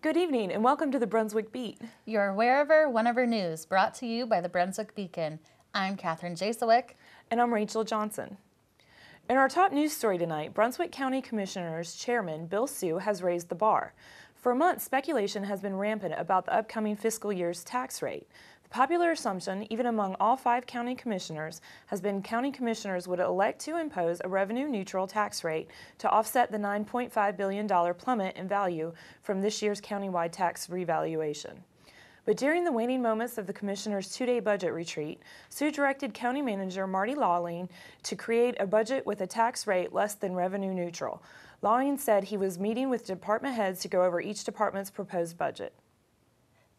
Good evening and welcome to the Brunswick Beat. Your wherever, whenever news brought to you by the Brunswick Beacon. I'm Catherine Jasowick. And I'm Rachel Johnson. In our top news story tonight, Brunswick County Commissioners Chairman Bill Sue has raised the bar. For months, speculation has been rampant about the upcoming fiscal year's tax rate. The popular assumption, even among all 5 county commissioners, has been county commissioners would elect to impose a revenue-neutral tax rate to offset the $9.5 billion plummet in value from this year's countywide tax revaluation. But during the waning moments of the Commissioner's 2-day budget retreat, Sue directed County Manager Marty Lawling to create a budget with a tax rate less than revenue neutral. Lawling said he was meeting with department heads to go over each department's proposed budget.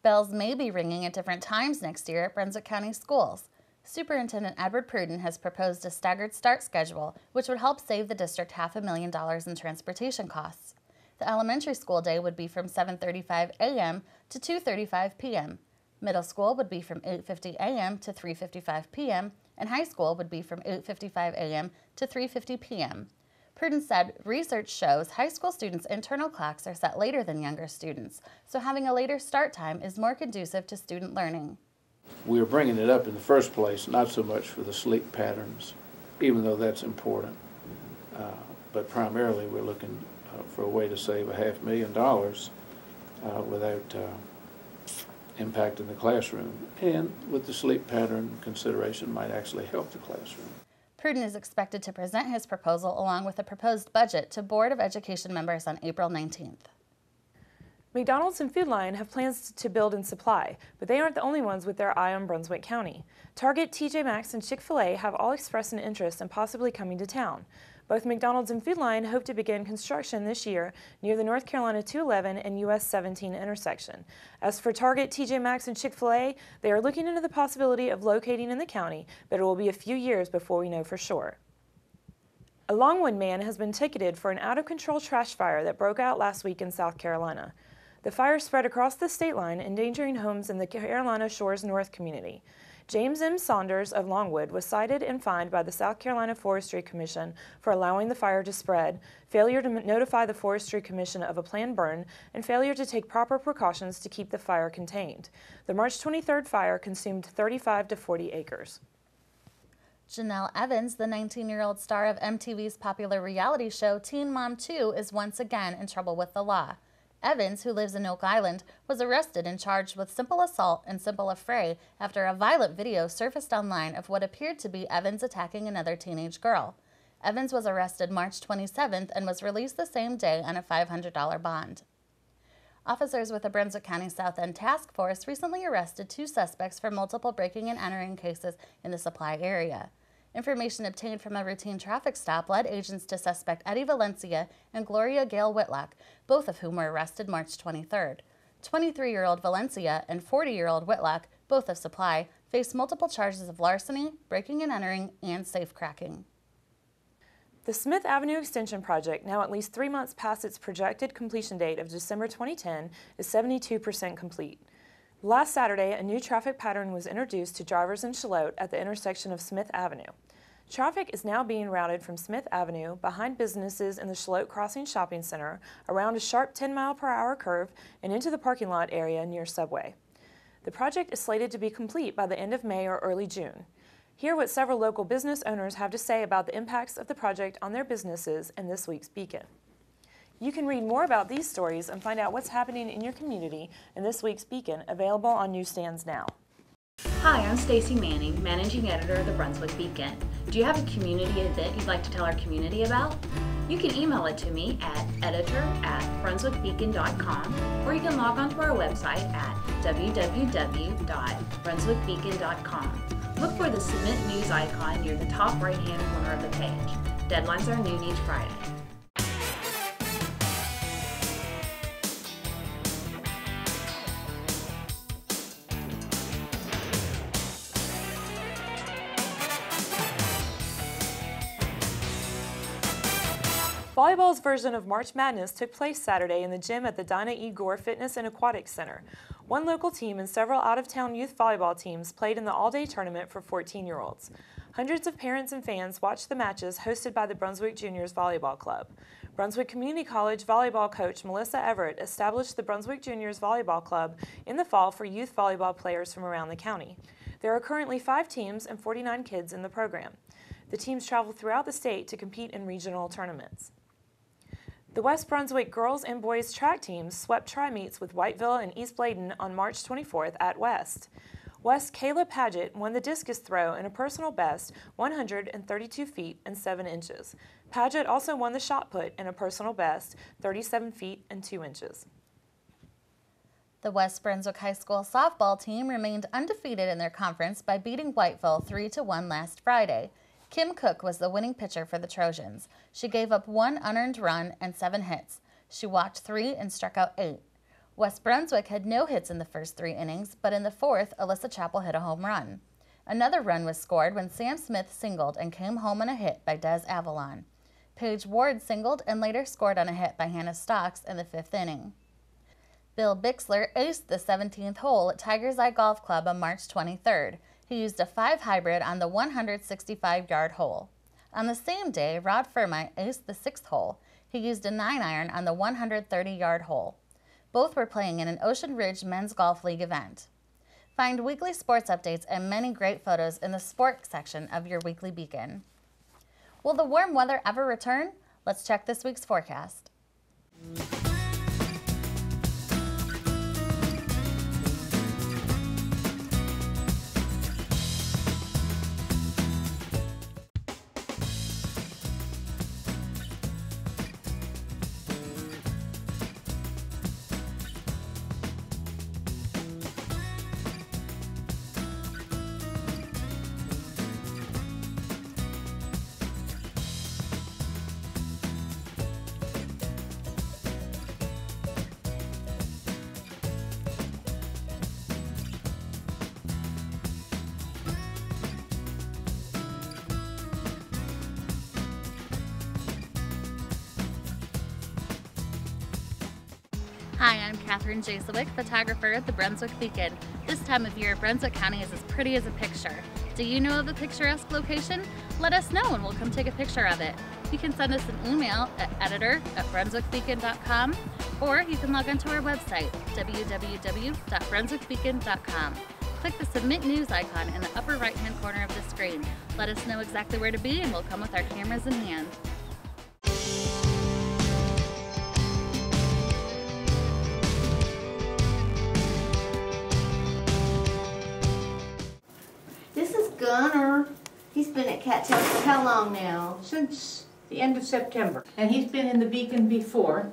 Bells may be ringing at different times next year at Brunswick County Schools. Superintendent Edward Pruden has proposed a staggered start schedule, which would help save the district $500,000 in transportation costs. The elementary school day would be from 7:35 a.m. to 2:35 p.m. Middle school would be from 8:50 a.m. to 3:55 p.m. and high school would be from 8:55 a.m. to 3:50 p.m. Pruden said research shows high school students' internal clocks are set later than younger students, so having a later start time is more conducive to student learning. We are bringing it up in the first place, not so much for the sleep patterns, even though that's important, but primarily we're looking for a way to save $500,000 without impacting the classroom, and with the sleep pattern consideration might actually help the classroom. Pruden is expected to present his proposal along with a proposed budget to Board of Education members on April 19th. McDonald's and Food Lion have plans to build and supply, but they aren't the only ones with their eye on Brunswick County. Target, TJ Maxx, and Chick-fil-A have all expressed an interest in possibly coming to town. Both McDonald's and Food Lion hope to begin construction this year near the North Carolina 211 and US 17 intersection. As for Target, TJ Maxx, and Chick-fil-A, they are looking into the possibility of locating in the county, but it will be a few years before we know for sure. A Longwood man has been ticketed for an out-of-control trash fire that broke out last week in South Carolina. The fire spread across the state line, endangering homes in the Carolina Shores North community. James M. Saunders of Longwood was cited and fined by the South Carolina Forestry Commission for allowing the fire to spread, failure to notify the Forestry Commission of a planned burn, and failure to take proper precautions to keep the fire contained. The March 23rd fire consumed 35 to 40 acres. Janelle Evans, the 19-year-old star of MTV's popular reality show Teen Mom 2, is once again in trouble with the law. Evans, who lives in Oak Island, was arrested and charged with simple assault and simple affray after a violent video surfaced online of what appeared to be Evans attacking another teenage girl. Evans was arrested March 27th and was released the same day on a $500 bond. Officers with the Brunswick County South End Task Force recently arrested 2 suspects for multiple breaking and entering cases in the supply area. Information obtained from a routine traffic stop led agents to suspect Eddie Valencia and Gloria Gale Whitlock, both of whom were arrested March 23rd. 23-year-old Valencia and 40-year-old Whitlock, both of supply, face multiple charges of larceny, breaking and entering, and safecracking. The Smith Avenue Extension project, now at least 3 months past its projected completion date of December 2010, is 72% complete. Last Saturday, a new traffic pattern was introduced to drivers in Charlotte at the intersection of Smith Avenue. Traffic is now being routed from Smith Avenue, behind businesses in the Charlotte Crossing Shopping Center, around a sharp 10-mile-per-hour curve, and into the parking lot area near Subway. The project is slated to be complete by the end of May or early June. Hear what several local business owners have to say about the impacts of the project on their businesses in this week's Beacon. You can read more about these stories and find out what's happening in your community in this week's Beacon, available on newsstands now. Hi, I'm Stacy Manning, Managing Editor of the Brunswick Beacon. Do you have a community event you'd like to tell our community about? You can email it to me at editor@brunswickbeacon.com, or you can log on to our website at www.brunswickbeacon.com. Look for the Submit News icon near the top right-hand corner of the page. Deadlines are noon each Friday. Volleyball's version of March Madness took place Saturday in the gym at the Dinah E. Gore Fitness and Aquatics Center. One local team and several out-of-town youth volleyball teams played in the all-day tournament for 14-year-olds. Hundreds of parents and fans watched the matches hosted by the Brunswick Juniors Volleyball Club. Brunswick Community College volleyball coach Melissa Everett established the Brunswick Juniors Volleyball Club in the fall for youth volleyball players from around the county. There are currently 5 teams and 49 kids in the program. The teams travel throughout the state to compete in regional tournaments. The West Brunswick girls and boys track teams swept tri-meets with Whiteville and East Bladen on March 24th at West. West Kayla Paget won the discus throw in a personal best 132 feet and 7 inches. Paget also won the shot put in a personal best 37 feet and 2 inches. The West Brunswick High School softball team remained undefeated in their conference by beating Whiteville 3-1 last Friday. Kim Cook was the winning pitcher for the Trojans. She gave up 1 unearned run and 7 hits. She walked 3 and struck out 8. West Brunswick had no hits in the first 3 innings, but in the 4th, Alyssa Chappell hit a home run. Another run was scored when Sam Smith singled and came home on a hit by Des Avalon. Paige Ward singled and later scored on a hit by Hannah Stocks in the 5th inning. Bill Bixler aced the 17th hole at Tiger's Eye Golf Club on March 23rd. He used a 5 hybrid on the 165-yard hole. On the same day, Rod Fermi aced the 6th hole. He used a 9-iron on the 130-yard hole. Both were playing in an Ocean Ridge Men's Golf League event. Find weekly sports updates and many great photos in the sports section of your Weekly Beacon. Will the warm weather ever return? Let's check this week's forecast. Hi, I'm Catherine Jasowick, photographer at the Brunswick Beacon. This time of year, Brunswick County is as pretty as a picture. Do you know of a picturesque location? Let us know and we'll come take a picture of it. You can send us an email at editor@brunswickbeacon.com, or you can log onto our website, www.brunswickbeacon.com. Click the Submit News icon in the upper right-hand corner of the screen. Let us know exactly where to be and we'll come with our cameras in hand. Gunner, he's been at Cattails for how long now? Since the end of September. And he's been in the Beacon before.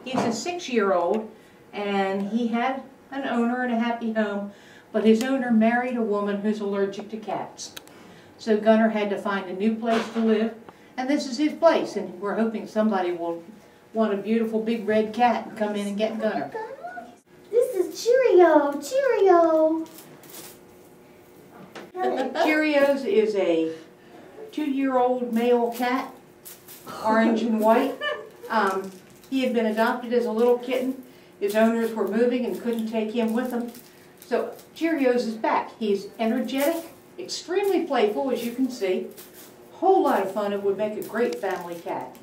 He's a 6-year-old, and he had an owner and a happy home, but his owner married a woman who's allergic to cats. So Gunner had to find a new place to live, and this is his place, and we're hoping somebody will want a beautiful big red cat and come in and get Gunner. This is Cheerio, Cheerio. Cheerios is a 2-year-old male cat, orange and white. He had been adopted as a little kitten. His owners were moving and couldn't take him with them. So Cheerios is back. He's energetic, extremely playful, as you can see. Whole lot of fun. It would make a great family cat.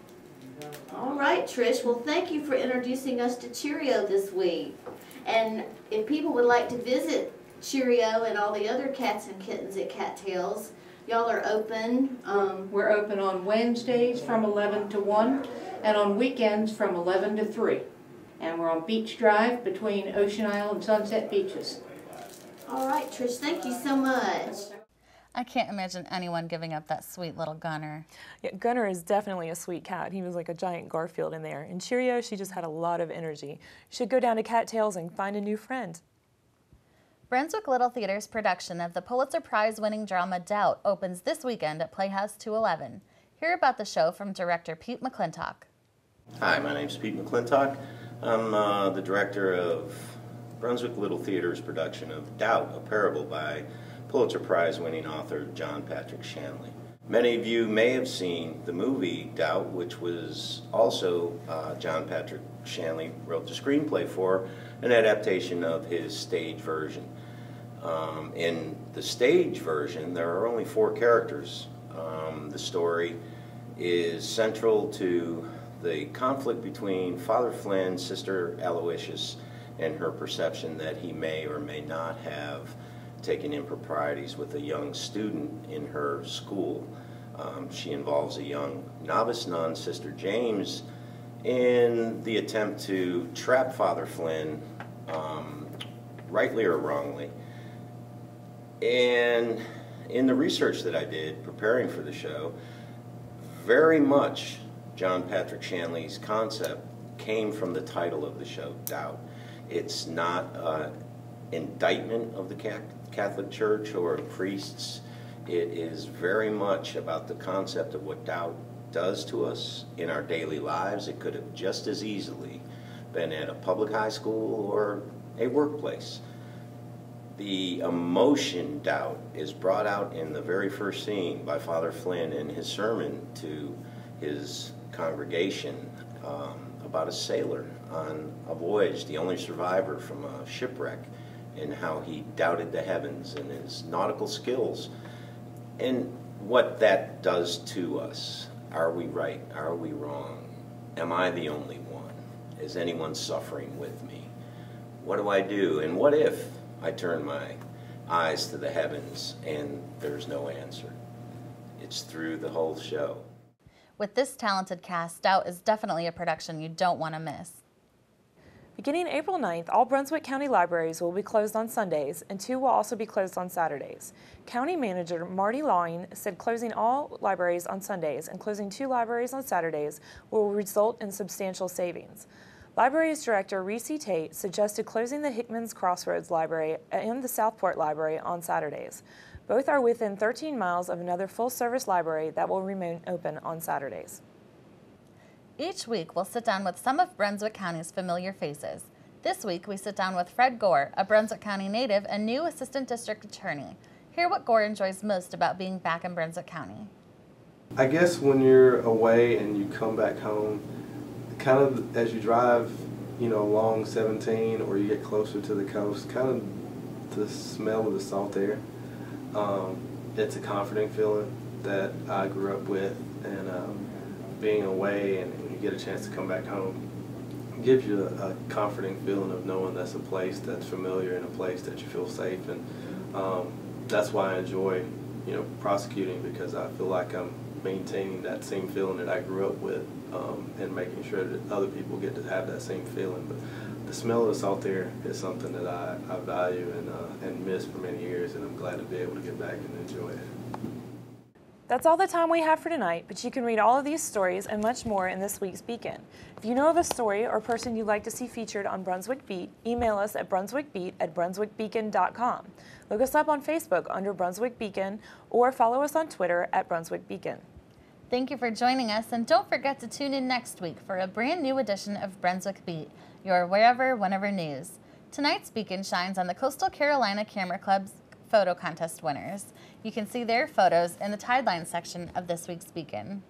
All right, Trish. Well, thank you for introducing us to Cheerio this week. And if people would like to visit Cheerio and all the other cats and kittens at Cattails, y'all are open. We're open on Wednesdays from 11 to 1 and on weekends from 11 to 3. And we're on Beach Drive between Ocean Isle and Sunset Beaches. All right, Trish, thank you so much. I can't imagine anyone giving up that sweet little Gunner. Yeah, Gunner is definitely a sweet cat. He was like a giant Garfield in there. And Cheerio, she just had a lot of energy. You should go down to Cattails and find a new friend. Brunswick Little Theater's production of the Pulitzer Prize-winning drama Doubt opens this weekend at Playhouse 211. Hear about the show from director Pete McClintock. Hi, my name's Pete McClintock. I'm the director of Brunswick Little Theater's production of Doubt, a parable by Pulitzer Prize-winning author John Patrick Shanley. Many of you may have seen the movie Doubt, which was also John Patrick Shanley wrote the screenplay for, an adaptation of his stage version. In the stage version, there are only 4 characters. The story is central to the conflict between Father Flynn, Sister Aloysius, and her perception that he may or may not have taken improprieties with a young student in her school. She involves a young novice nun, Sister James, in the attempt to trap Father Flynn, rightly or wrongly. And in the research that I did preparing for the show, very much John Patrick Shanley's concept came from the title of the show, Doubt. It's not an indictment of the Catholic Church or priests. It is very much about the concept of what doubt does to us in our daily lives. It could have just as easily been at a public high school or a workplace. The emotion doubt is brought out in the very first scene by Father Flynn in his sermon to his congregation about a sailor on a voyage, the only survivor from a shipwreck, and how he doubted the heavens and his nautical skills, and what that does to us. Are we right? Are we wrong? Am I the only one? Is anyone suffering with me? What do I do? And what if I turn my eyes to the heavens and there's no answer? It's through the whole show. With this talented cast, Doubt is definitely a production you don't want to miss. Beginning April 9th, all Brunswick County libraries will be closed on Sundays, and 2 will also be closed on Saturdays. County Manager Marty Lawing said closing all libraries on Sundays and closing 2 libraries on Saturdays will result in substantial savings. Libraries Director Reese Tate suggested closing the Hickman's Crossroads Library and the Southport Library on Saturdays. Both are within 13 miles of another full-service library that will remain open on Saturdays. Each week, we'll sit down with some of Brunswick County's familiar faces. This week, we sit down with Fred Gore, a Brunswick County native and new Assistant District Attorney. Hear what Gore enjoys most about being back in Brunswick County. I guess when you're away and you come back home, kind of as you drive, along 17 or you get closer to the coast, kind of the smell of the salt air. It's a comforting feeling that I grew up with, and being away and you get a chance to come back home gives you a comforting feeling of knowing that's a place that's familiar and a place that you feel safe, and that's why I enjoy prosecuting, because I feel like I'm maintaining that same feeling that I grew up with, and making sure that other people get to have that same feeling. But the smell of the salt air is something that I value and miss for many years, and I'm glad to be able to get back and enjoy it. That's all the time we have for tonight, but you can read all of these stories and much more in this week's Beacon. If you know of a story or person you'd like to see featured on Brunswick Beat, email us at brunswickbeat@brunswickbeacon.com. Look us up on Facebook under Brunswick Beacon, or follow us on Twitter at Brunswick Beacon. Thank you for joining us, and don't forget to tune in next week for a brand new edition of Brunswick Beat, your wherever, whenever news. Tonight's Beacon shines on the Coastal Carolina Camera Club's photo contest winners. You can see their photos in the Tideline section of this week's Beacon.